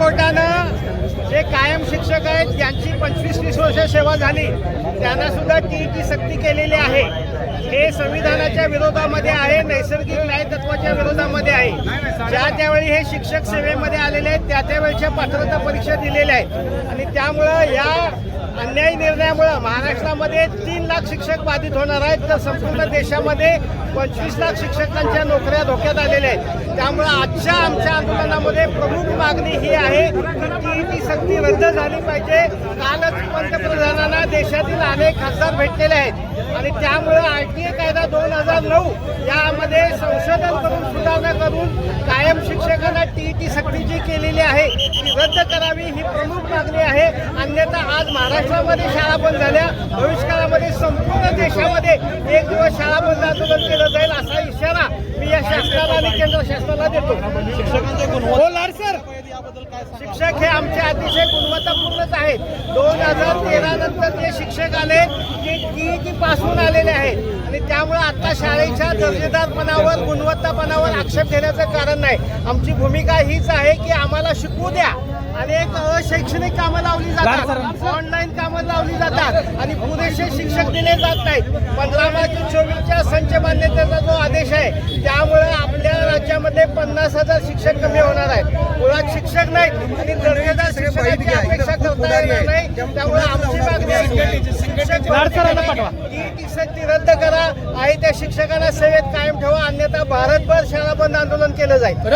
कोर्टानं जे कायम शिक्षक आहेत ज्यांची 25-30 वर्ष सेवा झाली त्यांना सुद्धा टीईटी सक्ती केलेली आहे। हे संविधानाच्या विरोधामध्ये आहे, नैसर्गिक न्याय तत्वाच्या विरोधामध्ये आहे। ज्या त्यावेळी हे शिक्षक सेवेमध्ये आलेले आहेत त्या त्यावेळच्या पात्रता परीक्षा दिलेल्या आहेत आणि त्यामुळं या अन्यायी निर्णयामुळे महाराष्ट्रामध्ये 3 लाख शिक्षक बाधित होणार आहेत, तर संपूर्ण देशामध्ये 25 लाख शिक्षकांच्या नोकऱ्या धोक्यात आलेल्या आहेत। त्यामुळे आजच्या आमच्या आंदोलनामध्ये प्रमुख मागणी ही आहे की टीईटी सक्ती रद्द झाली पाहिजे। कालच पंतप्रधानांना देशातील अनेक खासदार भेटलेले आहेत आणि त्यामुळे आरटीए कायदा 2009 यामध्ये संशोधन करून सुधारणा करून कायम शिक्षकांना टीईटी सक्ती जी केलेली आहे ती रद्द करावी ही प्रमुख मागणी आहे। अन्यथा आज महाराष्ट्रामध्ये शाळा बंद झाल्या, भविष्यकाळामध्ये संपूर्ण देशामध्ये एक दिवस शाळा बंद आंदोलन केलं जाईल असा इशारा मी या शासनाला आणि केंद्र शासनाला देतो। शिक्षक हे आमचे अतिशय गुणवत्तापूर्णच आहेत। 2013 नंतर जे शिक्षक आले ते टीईटी पासून आलेले आहेत आणि त्यामुळे आता शाळेच्या दर्जेदारपणावर गुणवत्तापणावर आक्षेप घेण्याचं कारण नाही। आमची भूमिका हीच आहे की आम्हाला शिकू द्या। अनेक अशैक्षणिक कामं लावली जातात, ऑनलाईन कामं लावली जातात आणि पुरेसे शिक्षक दिले जात नाहीत। 15 मार्च 24च्या संच मान्यतेचा जो आदेश आहे त्यामुळे आपल्या राज्यामध्ये 50,000 शिक्षक कमी होणार आहेत। मुळात शिक्षक नाहीत आणि दर्जेदार शिक्षकांची अपेक्षा करता येणार नाही। त्यामुळे आमची मागणी आहे शिक्षक टीईटी सक्ती रद्द करा आणि त्या शिक्षकांना सेवेत कायम ठेवा, अन्यथा भारतभर शाळा बंद आंदोलन केलं जाईल।